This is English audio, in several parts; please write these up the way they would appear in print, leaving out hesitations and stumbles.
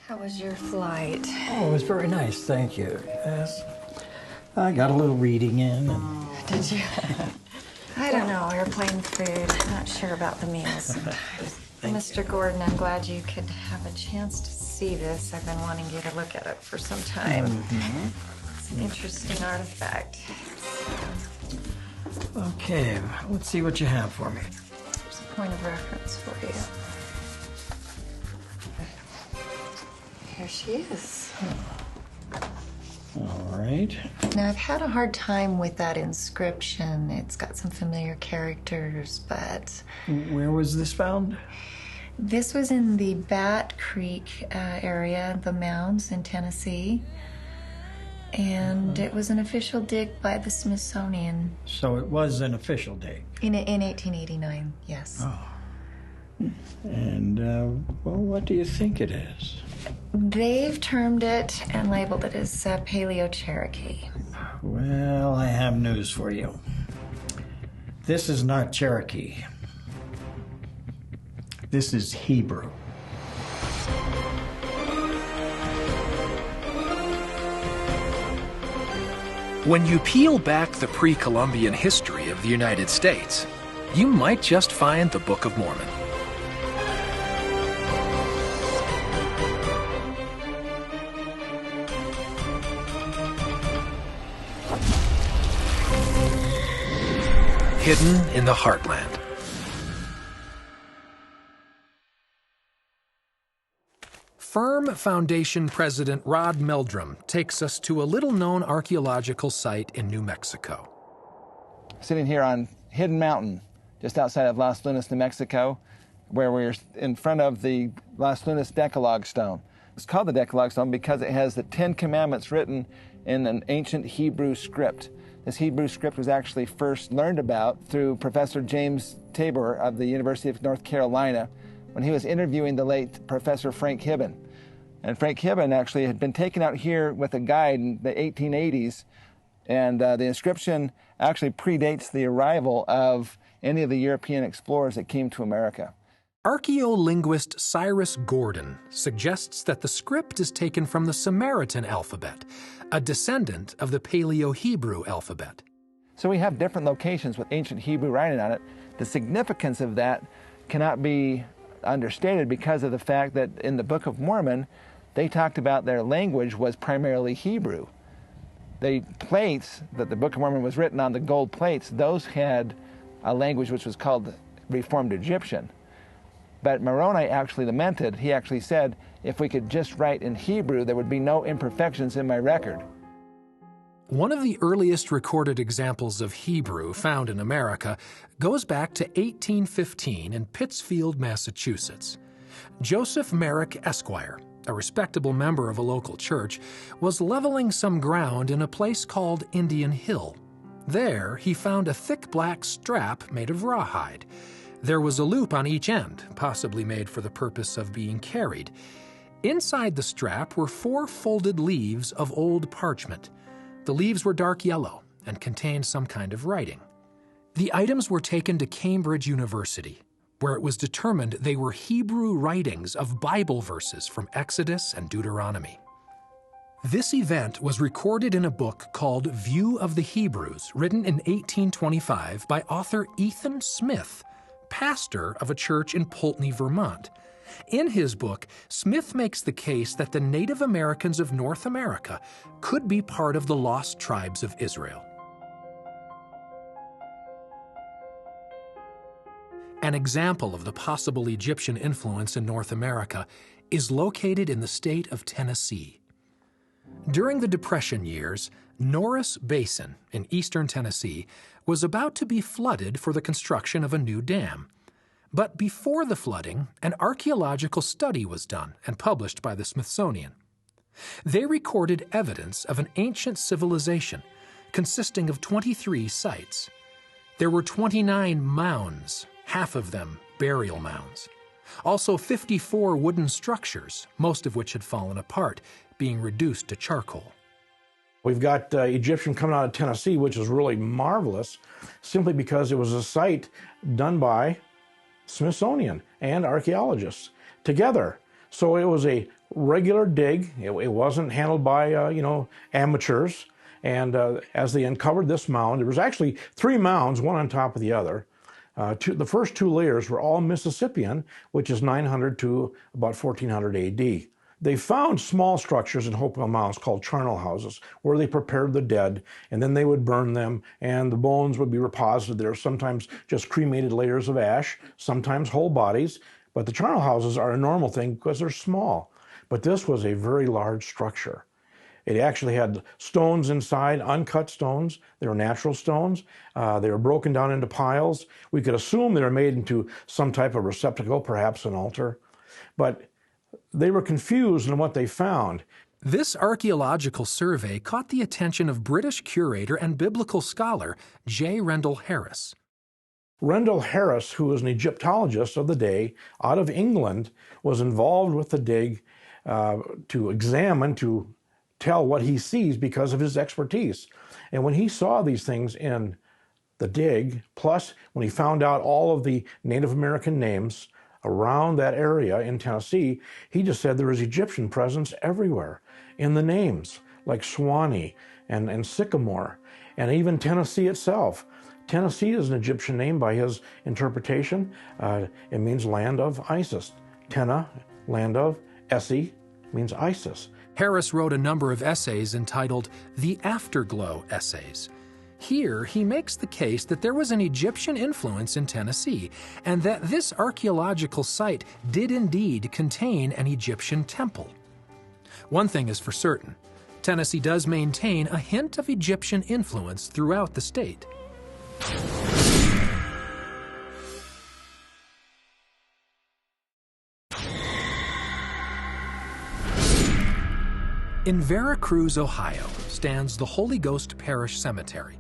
How was your flight? Oh, it was very nice, thank you. Yes. I got a little reading in. And... Did you? I don't know, airplane food. I'm not sure about the meals sometimes. Mr. Gordon, I'm glad you could have a chance to see this. I've been wanting you to look at it for some time. It's an interesting artifact. Okay, let's see what you have for me. There's a point of reference for you. Here she is. All right. Now, I've had a hard time with that inscription. It's got some familiar characters, but... Where was this found? This was in the Batcreek area, the mounds in Tennessee. And it was an official dig by the Smithsonian. So it was an official dig? In 1889, yes. Oh. And, well, what do you think it is? They've termed it and labeled it as Paleo-Cherokee. Well, I have news for you. This is not Cherokee. This is Hebrew. When you peel back the pre-Columbian history of the United States, you might just find the Book of Mormon. Hidden in the Heartland. Firm Foundation President Rod Meldrum takes us to a little-known archaeological site in New Mexico. Sitting here on Hidden Mountain, just outside of Las Lunas, New Mexico, where we're in front of the Las Lunas Decalogue Stone. It's called the Decalogue Stone because it has the 10 Commandments written in an ancient Hebrew script. This Hebrew script was actually first learned about through Professor James Tabor of the University of North Carolina when he was interviewing the late Professor Frank Hibben. And Frank Hibben actually had been taken out here with a guide in the 1880s, and the inscription actually predates the arrival of any of the European explorers that came to America. Archaeolinguist Cyrusgordon suggests that the script is taken from the Samaritan alphabet, a descendant of the Paleo-Hebrew alphabet. So we have different locations with ancient Hebrew writing on it. The significance of that cannot be understated because of the fact that in the Book of Mormon, they talked about their language was primarily Hebrew. The plates that the Book of Mormon was written on, the gold plates, those had a language which was called Reformed Egyptian. But Moroni actually lamented, he actually said, if we could just write in Hebrew, there would be no imperfections in my record. One of the earliest recorded examples of Hebrew found in America goes back to 1815 in Pittsfield, Massachusetts. Joseph Merrick, Esquire, a respectable member of a local church, was leveling some ground in a place called Indian Hill. There, he found a thick black strap made of rawhide. There was a loop on each end, possibly made for the purpose of being carried. Inside the strap were 4 folded leaves of old parchment. The leaves were dark yellow and contained some kind of writing. The items were taken to Cambridge University, where it was determined they were Hebrew writings of Bible verses from Exodus and Deuteronomy. This event was recorded in a book called View of the Hebrews, written in 1825 by author Ethan Smith, pastor of a church in Poultney, Vermont. In his book, Smith makes the case that the Native Americans of North America could be part of the lost tribes of Israel. An example of the possible Egyptian influence in North America is located in the state of Tennessee. During the Depression years, Norris Basin in eastern Tennessee was about to be flooded for the construction of a new dam. But before the flooding, an archaeological study was done and published by the Smithsonian. They recorded evidence of an ancient civilization consisting of 23 sites. There were 29 mounds, half of them burial mounds. Also 54 wooden structures, most of which had fallen apart, being reduced to charcoal. We've got Egyptian coming out of Tennessee, which is really marvelous, simply because it was a site done by Smithsonian and archaeologists together. So it was a regular dig. It wasn't handled by, amateurs. And as they uncovered this mound, there was actually 3 mounds, one on top of the other. The first 2 layers were all Mississippian, which is 900 to about 1400 AD. They found small structures in Hopewell mounds called charnel houses, where they prepared the dead, and then they would burn them, and the bones would be reposited there, sometimes just cremated layers of ash, sometimes whole bodies. But the charnel houses are a normal thing because they're small. But this was a very large structure. It actually had stones inside, uncut stones. They were natural stones. They were broken down into piles. We could assume they were made into some type of receptacle, perhaps an altar. But they were confused in what they found. This archaeological survey caught the attention of British curator and biblical scholar jrendelharris. Jrendelharris, who was an Egyptologist of the day out of England, was involved with the dig to examine, to tell what he sees because of his expertise. And when he saw these things in the dig, plus when he found out all of the Native American names around that area in Tennessee, he just said there was Egyptian presence everywhere in the names, like Swanee and Sycamore, and even Tennessee itself. Tennessee is an Egyptian name by his interpretation. It means land of Isis. Tenna, land of, Essie, means Isis. Harris wrote a number of essays entitled The Afterglow Essays. Here, he makes the case that there was an Egyptian influence in Tennessee, and that this archaeological site did indeed contain an Egyptian temple. One thing is for certain, Tennessee does maintain a hint of Egyptian influence throughout the state. In Veracruz, Ohio, stands the Holy Ghost Parish Cemetery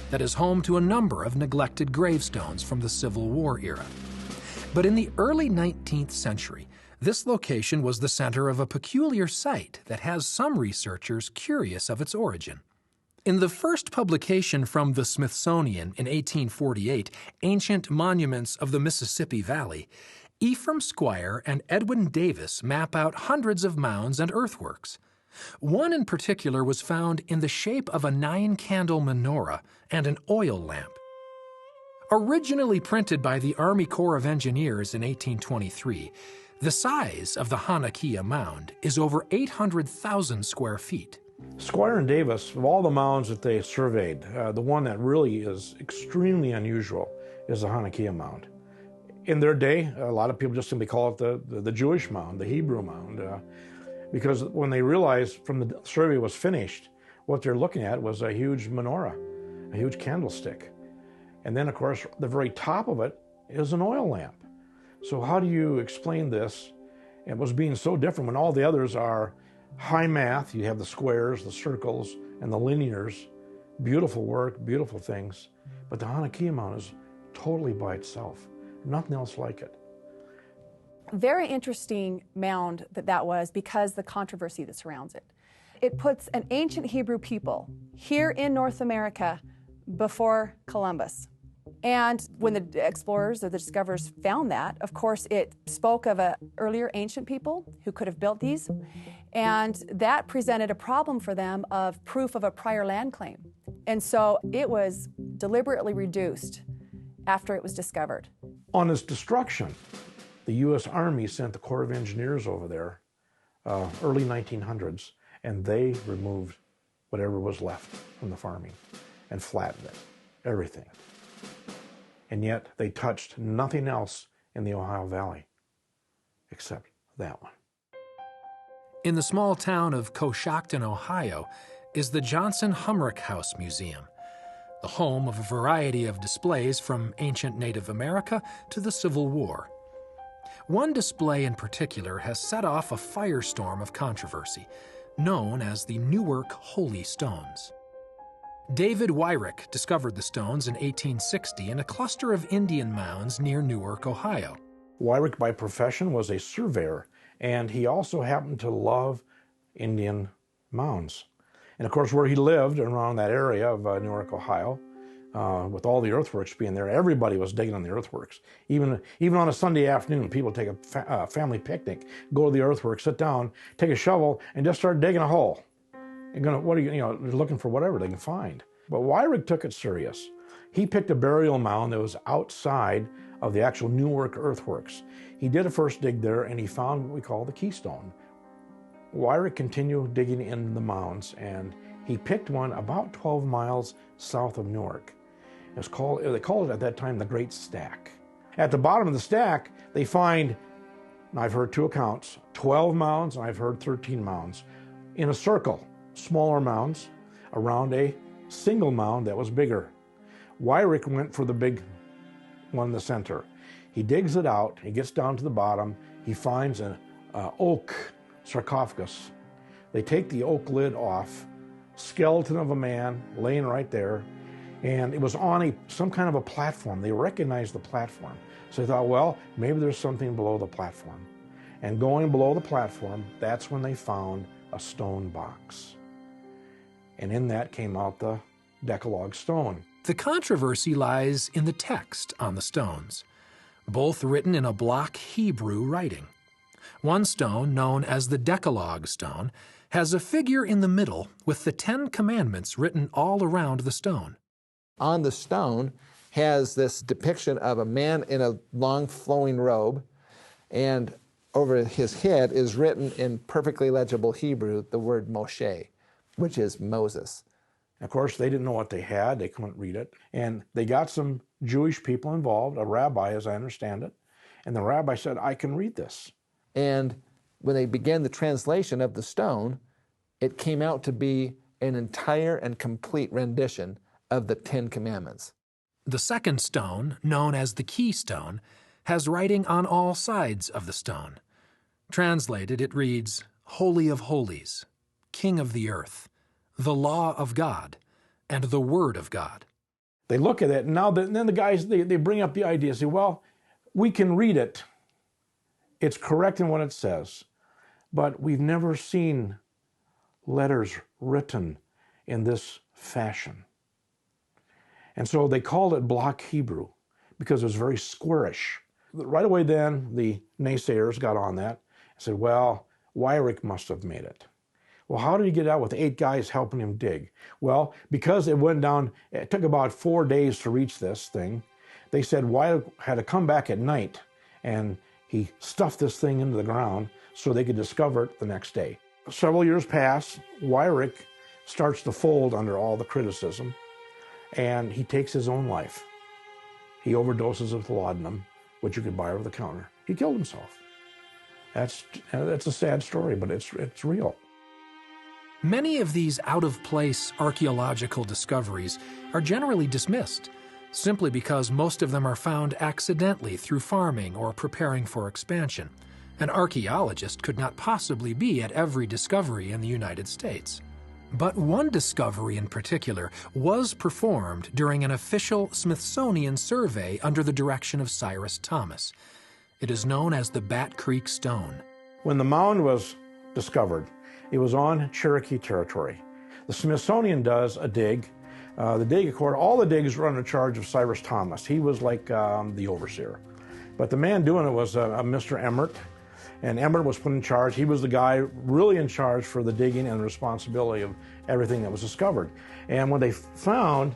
that is home to a number of neglected gravestones from the Civil War era. But in the early 19th century, this location was the center of a peculiar site that has some researchers curious of its origin. In the first publication from the Smithsonian in 1848, Ancient Monuments of the Mississippi Valley, Ephraim Squire and Edwin Davis map out hundreds of mounds and earthworks. One in particular was found in the shape of a 9-candle menorah and an oil lamp. Originally printed by the Army Corps of Engineers in 1823, the size of the Hanakkiah Mound is over 800,000 square feet. Squire and Davis, of all the mounds that they surveyed, the one that really is extremely unusual is the Hanakkiah Mound. In their day, a lot of people just simply call it the Jewish mound, the Hebrew mound, because when they realized from the survey was finished, what they're looking at was a huge menorah, a huge candlestick. And then, of course, the very top of it is an oil lamp. So how do you explain this? It was being so different when all the others are high math. You have the squares, the circles, and the linears. Beautiful work, beautiful things. But the Hanakkiah Mound is totally by itself. Nothing else like it. Very interesting mound that was because the controversy that surrounds it. It puts an ancient Hebrew people here in North America before Columbus. And when the explorers or the discoverers found that, of course, it spoke of an earlier ancient people who could have built these. And that presented a problem for them of proof of a prior land claim. And so it was deliberately reduced after it was discovered. On its destruction, the U.S. Army sent the Corps of Engineers over there, early 1900s, and they removed whatever was left from the farming and flattened it, everything. And yet they touched nothing else in the Ohio Valley except that one. In the small town of Coshocton, Ohio, is the Johnson Humrick House Museum, the home of a variety of displays from ancient Native America to the Civil War. One display in particular has set off a firestorm of controversy, known as the Newark Holy Stones. David Wyrick discovered the stones in 1860 in a cluster of Indian mounds near Newark, Ohio. Wyrick, by profession, was a surveyor, and he also happened to love Indian mounds. And of course, where he lived around that area of Newark, Ohio, with all the earthworks being there, everybody was digging on the earthworks. Even on a Sunday afternoon, people take a family picnic, go to the earthworks, sit down, take a shovel, and just start digging a hole. They're looking for whatever they can find. But Wyrick took it serious. He picked a burial mound that was outside of the actual Newark earthworks. He did a first dig there, and he found what we call the keystone. Wyrick continued digging in the mounds, and he picked one about 12 miles south of Newark. They called it at that time the Great Stack. At the bottom of the stack, they find, and I've heard two accounts, 12 mounds, and I've heard 13 mounds, in a circle, smaller mounds, around a single mound that was bigger. Wyrick went for the big one in the center. He digs it out, he gets down to the bottom, he finds an oak sarcophagus. They take the oak lid off, skeleton of a man laying right there, and it was on some kind of a platform. They recognized the platform. So they thought, well, maybe there's something below the platform. And going below the platform, that's when they found a stone box. And in that came out the Decalogue Stone. The controversy lies in the text on the stones, both written in a block Hebrew writing. One stone, known as the Decalogue Stone, has a figure in the middle with the 10 Commandments written all around the stone. On the stone has this depiction of a man in a long flowing robe, and over his head is written in perfectly legible Hebrew the word Moshe, which is Moses. Of course, they didn't know what they had. They couldn't read it. And they got some Jewish people involved, a rabbi, as I understand it. And the rabbi said, I can read this. And when they began the translation of the stone, it came out to be an entire and complete rendition of the 10 Commandments. The second stone, known as the keystone, has writing on all sides of the stone. Translated, it reads, Holy of Holies, King of the Earth, the Law of God, and the Word of God. They look at it, and then the guys, they bring up the idea, say, well, we can read it. It's correct in what it says, but we've never seen letters written in this fashion. And so they called it block Hebrew because it was very squarish. Right away then, the naysayers got on that and said, well, Wyrick must have made it. Well, how did he get out with 8 guys helping him dig? Well, because it went down, it took about 4 days to reach this thing, they said Wyrick had to come back at night, and he stuffed this thing into the ground so they could discover it the next day. Several years pass, Wyrick starts to fold under all the criticism, and he takes his own life. He overdoses with laudanum, which you could buy over the counter. He killed himself. That's a sad story, but it's real. Many of these out-of-place archaeological discoveries are generally dismissed, simply because most of them are found accidentally through farming or preparing for expansion. An archaeologist could not possibly be at every discovery in the United States. But one discovery in particular was performed during an official Smithsonian survey under the direction of Cyrus Thomas. It is known as the Batcreek Stone. When the mound was discovered, it was on Cherokee territory. The Smithsonian does a dig. All the digs were under charge of Cyrus Thomas. He was like the overseer. But the man doing it was Mr. Emmert, and Emmert was put in charge. He was the guy really in charge for the digging and the responsibility of everything that was discovered. And when they found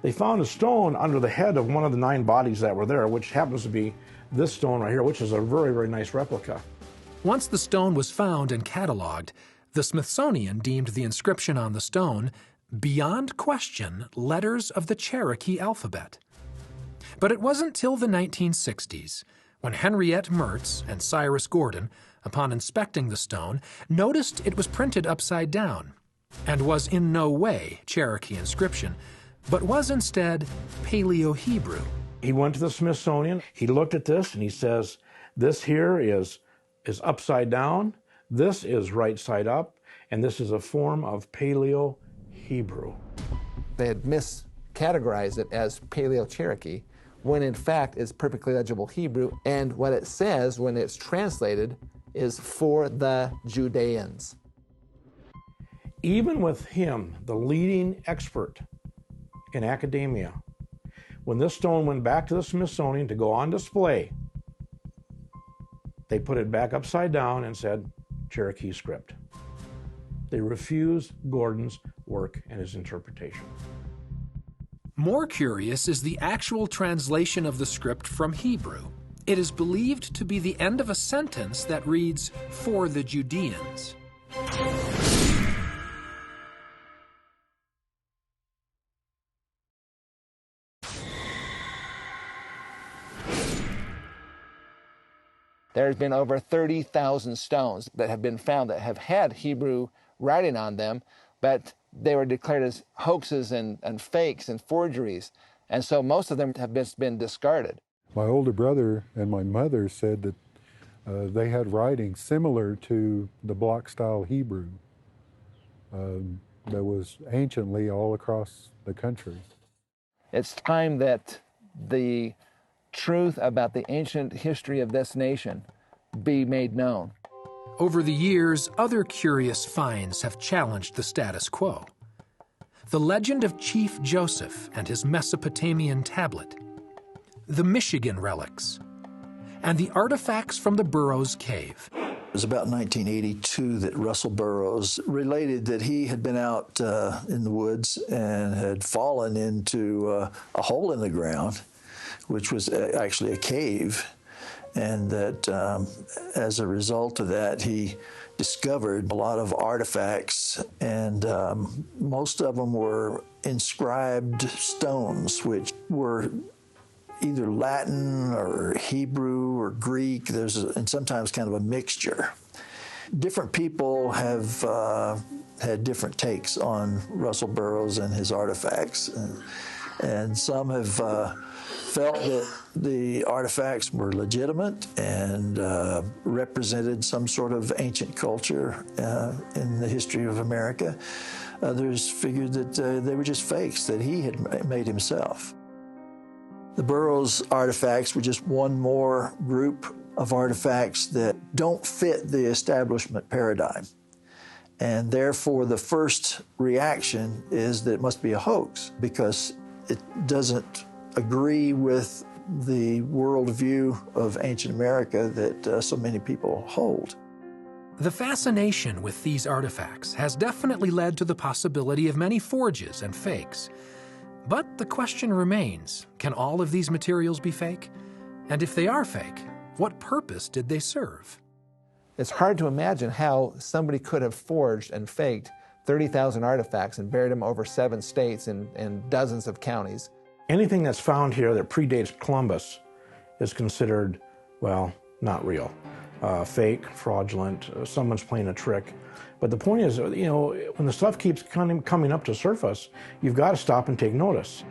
a stone under the head of one of the 9 bodies that were there, which happens to be this stone right here, which is a very, very nice replica. Once the stone was found and cataloged, the Smithsonian deemed the inscription on the stone, beyond question, letters of the Cherokee alphabet. But it wasn't till the 1960s, when henriettemertz and Cyrusgordon, upon inspecting the stone, noticed it was printed upside down, and was in no way Cherokee inscription, but was instead Paleo-Hebrew. He went to the Smithsonian, he looked at this, and he says, this here is upside down, this is right side up, and this is a form of Paleo-Hebrew. They had miscategorized it as Paleo-Cherokee, when in fact it's perfectly legible Hebrew, and what it says when it's translated is for the Judeans. Even with him, the leading expert in academia When this stone went back to the Smithsonian to go on display, they put it back upside down and said, Cherokee script. They refused Gordon's work and his interpretation. More curious is the actual translation of the script from Hebrew. It is believed to be the end of a sentence that reads, "For the Judeans." There's been over 30,000 stones that have been found that have had Hebrew writing on them, but they were declared as hoaxes and fakes and forgeries. And so most of them have been discarded. My older brother and my mother said that they had writing similar to the block-style Hebrew that was anciently all across the country. It's time that the truth about the ancient history of this nation be made known. Over the years, other curious finds have challenged the status quo. The legend of Chief Joseph and his Mesopotamian tablet, the Michigan relics, and the artifacts from the Burroughs Cave. It was about 1982 that Russell Burroughs related that he had been out in the woods and had fallen into a hole in the ground, which was actually a cave, and that as a result of that, he discovered a lot of artifacts, and most of them were inscribed stones, which were either Latin or Hebrew or Greek. And sometimes kind of a mixture. Different people have had different takes on Russell Burroughs and his artifacts, and some have felt that the artifacts were legitimate and represented some sort of ancient culture in the history of America. Others figured that they were just fakes that he had made himself. The Burroughs artifacts were just one more group of artifacts that don't fit the establishment paradigm. And therefore, the first reaction is that it must be a hoax because it doesn't agree with the worldview of ancient America that so many people hold. The fascination with these artifacts has definitely led to the possibility of many forges and fakes. But the question remains, can all of these materials be fake? And if they are fake, what purpose did they serve? It's hard to imagine how somebody could have forged and faked 30,000 artifacts and buried them over 7 states and dozens of counties. Anything that's found here that predates Columbus is considered, well, not real. Fake, fraudulent, someone's playing a trick. But the point is, you know, when the stuff keeps coming up to surface, you've got to stop and take notice.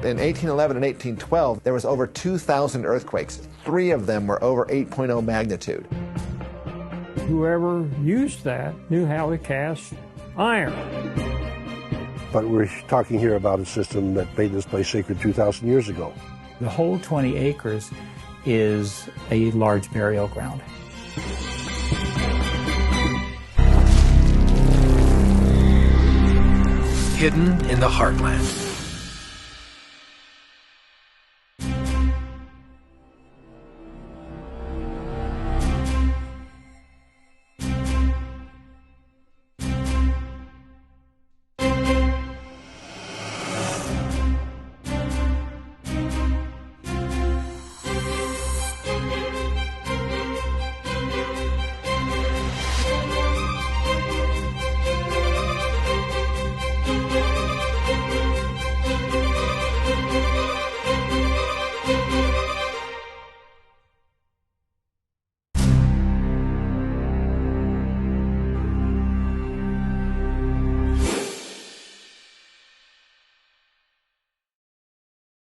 In 1811 and 1812, there was over 2,000 earthquakes. 3 of them were over 8.0 magnitude. Whoever used that knew how to cast iron. But we're talking here about a system that made this place sacred 2,000 years ago. The whole 20 acres is a large burial ground. Hidden in the Heartland.